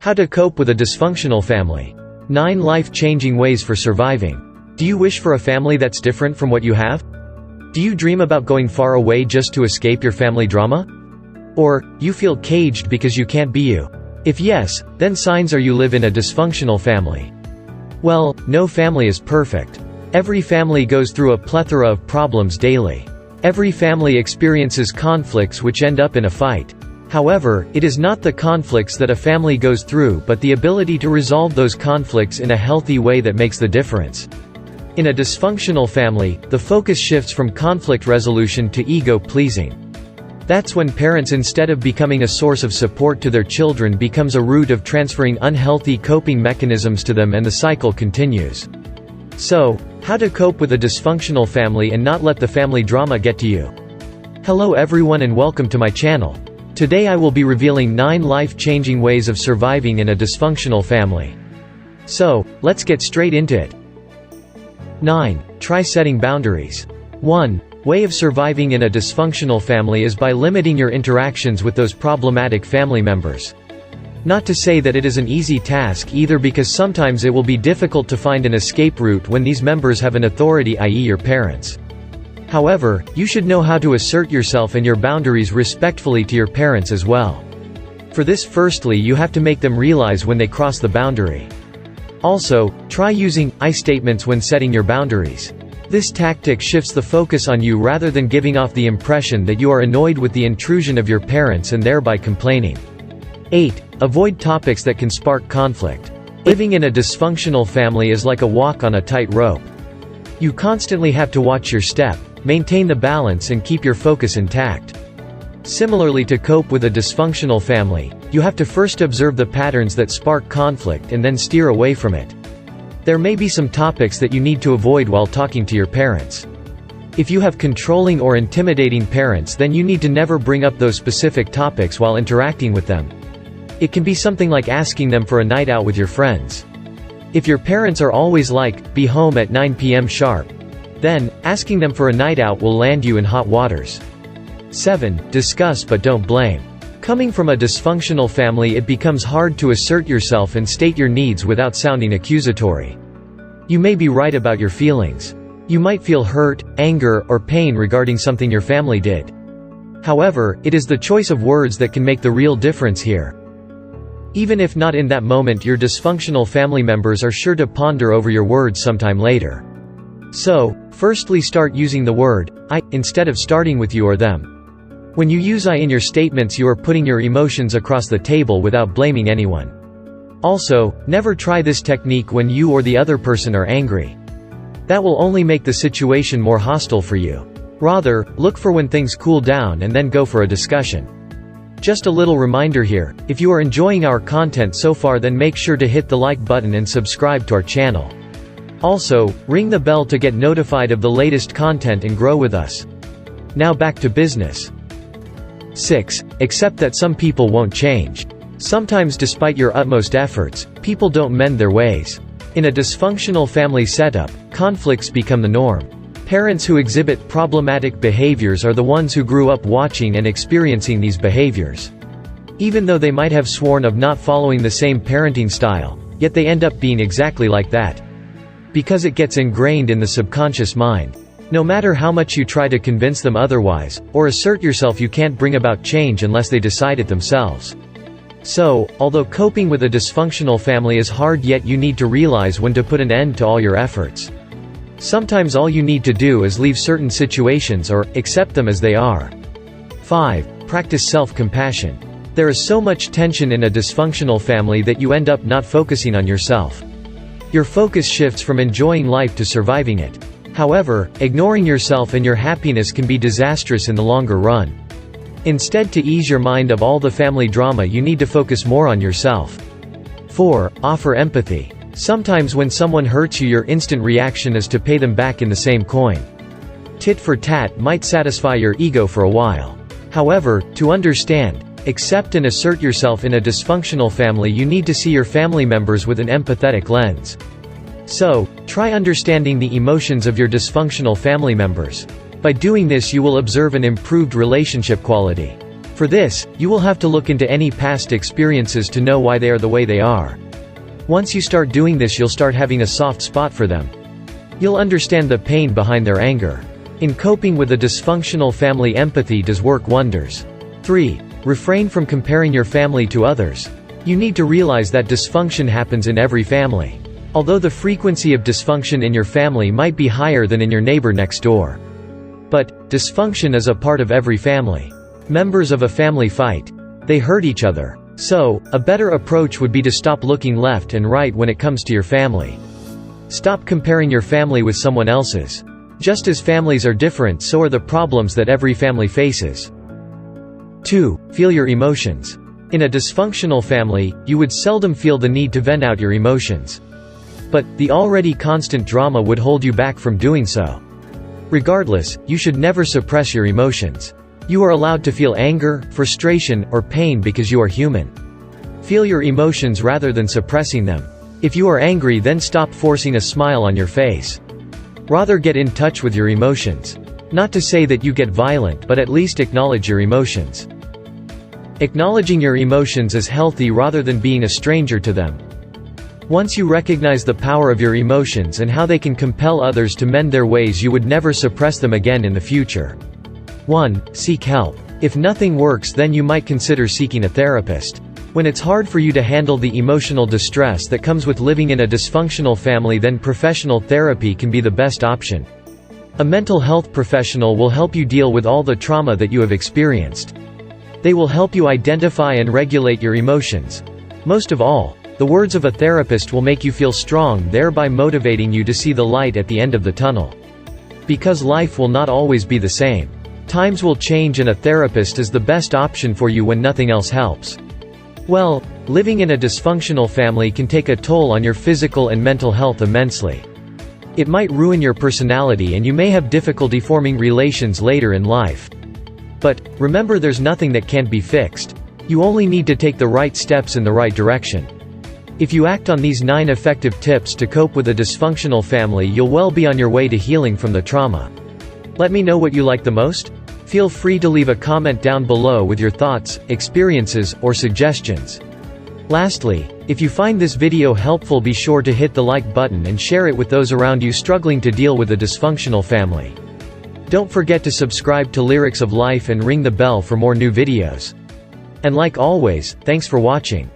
How to cope with a dysfunctional family. 9 life-changing ways for surviving. Do you wish for a family that's different from what you have? Do you dream about going far away just to escape your family drama? Or, you feel caged because you can't be you? If yes, then signs are you live in a dysfunctional family. Well, no family is perfect. Every family goes through a plethora of problems daily. Every family experiences conflicts which end up in a fight. However, it is not the conflicts that a family goes through but the ability to resolve those conflicts in a healthy way that makes the difference. In a dysfunctional family, the focus shifts from conflict resolution to ego-pleasing. That's when parents, instead of becoming a source of support to their children, becomes a route of transferring unhealthy coping mechanisms to them, and the cycle continues. So, how to cope with a dysfunctional family and not let the family drama get to you? Hello everyone and welcome to my channel. Today I will be revealing 9 life-changing ways of surviving in a dysfunctional family. So, let's get straight into it. 9. Try setting boundaries. 1. Way of surviving in a dysfunctional family is by limiting your interactions with those problematic family members. Not to say that it is an easy task either, because sometimes it will be difficult to find an escape route when these members have an authority, i.e. your parents. However, you should know how to assert yourself and your boundaries respectfully to your parents as well. For this, firstly you have to make them realize when they cross the boundary. Also, try using I statements when setting your boundaries. This tactic shifts the focus on you rather than giving off the impression that you are annoyed with the intrusion of your parents and thereby complaining. 8. Avoid topics that can spark conflict. Living in a dysfunctional family is like a walk on a tight rope. You constantly have to watch your step, maintain the balance and keep your focus intact. Similarly, to cope with a dysfunctional family, you have to first observe the patterns that spark conflict and then steer away from it. There may be some topics that you need to avoid while talking to your parents. If you have controlling or intimidating parents, then you need to never bring up those specific topics while interacting with them. It can be something like asking them for a night out with your friends. If your parents are always like, "Be home at 9 p.m. sharp," then, asking them for a night out will land you in hot waters. 7. Discuss but don't blame. Coming from a dysfunctional family, it becomes hard to assert yourself and state your needs without sounding accusatory. You may be right about your feelings. You might feel hurt, anger, or pain regarding something your family did. However, it is the choice of words that can make the real difference here. Even if not in that moment, your dysfunctional family members are sure to ponder over your words sometime later. So, firstly start using the word I, instead of starting with you or them. When you use I in your statements, you are putting your emotions across the table without blaming anyone. Also, never try this technique when you or the other person are angry. That will only make the situation more hostile for you. Rather, look for when things cool down and then go for a discussion. Just a little reminder here, if you are enjoying our content so far, then make sure to hit the like button and subscribe to our channel. Also, ring the bell to get notified of the latest content and grow with us. Now back to business. 6. Accept that some people won't change. Sometimes, despite your utmost efforts, people don't mend their ways. In a dysfunctional family setup, conflicts become the norm. Parents who exhibit problematic behaviors are the ones who grew up watching and experiencing these behaviors. Even though they might have sworn of not following the same parenting style, yet they end up being exactly like that. Because it gets ingrained in the subconscious mind. No matter how much you try to convince them otherwise, or assert yourself, you can't bring about change unless they decide it themselves. So, although coping with a dysfunctional family is hard, yet you need to realize when to put an end to all your efforts. Sometimes all you need to do is leave certain situations or accept them as they are. 5. Practice self-compassion. There is so much tension in a dysfunctional family that you end up not focusing on yourself. Your focus shifts from enjoying life to surviving it. However, ignoring yourself and your happiness can be disastrous in the longer run. Instead, to ease your mind of all the family drama, you need to focus more on yourself. 4. Offer empathy. Sometimes when someone hurts you, your instant reaction is to pay them back in the same coin. Tit for tat might satisfy your ego for a while. However, to understand, accept and assert yourself in a dysfunctional family, you need to see your family members with an empathetic lens. So, try understanding the emotions of your dysfunctional family members. By doing this, you will observe an improved relationship quality. For this, you will have to look into any past experiences to know why they are the way they are. Once you start doing this, you'll start having a soft spot for them. You'll understand the pain behind their anger. In coping with a dysfunctional family, empathy does work wonders. 3. Refrain from comparing your family to others. You need to realize that dysfunction happens in every family. Although the frequency of dysfunction in your family might be higher than in your neighbor next door. But, dysfunction is a part of every family. Members of a family fight. They hurt each other. So, a better approach would be to stop looking left and right when it comes to your family. Stop comparing your family with someone else's. Just as families are different, so are the problems that every family faces. 2. Feel your emotions. In a dysfunctional family, you would seldom feel the need to vent out your emotions. But, the already constant drama would hold you back from doing so. Regardless, you should never suppress your emotions. You are allowed to feel anger, frustration, or pain because you are human. Feel your emotions rather than suppressing them. If you are angry, then stop forcing a smile on your face. Rather get in touch with your emotions. Not to say that you get violent, but at least acknowledge your emotions. Acknowledging your emotions is healthy rather than being a stranger to them. Once you recognize the power of your emotions and how they can compel others to mend their ways, you would never suppress them again in the future. 1. Seek help. If nothing works, then you might consider seeking a therapist. When it's hard for you to handle the emotional distress that comes with living in a dysfunctional family, then professional therapy can be the best option. A mental health professional will help you deal with all the trauma that you have experienced. They will help you identify and regulate your emotions. Most of all, the words of a therapist will make you feel strong, thereby motivating you to see the light at the end of the tunnel. Because life will not always be the same. Times will change, and a therapist is the best option for you when nothing else helps. Well, living in a dysfunctional family can take a toll on your physical and mental health immensely. It might ruin your personality, and you may have difficulty forming relations later in life. But, remember, there's nothing that can't be fixed. You only need to take the right steps in the right direction. If you act on these 9 effective tips to cope with a dysfunctional family, you'll well be on your way to healing from the trauma. Let me know what you like the most. Feel free to leave a comment down below with your thoughts, experiences, or suggestions. Lastly, if you find this video helpful, be sure to hit the like button and share it with those around you struggling to deal with a dysfunctional family. Don't forget to subscribe to Lyrics of Life and ring the bell for more new videos. And like always, thanks for watching.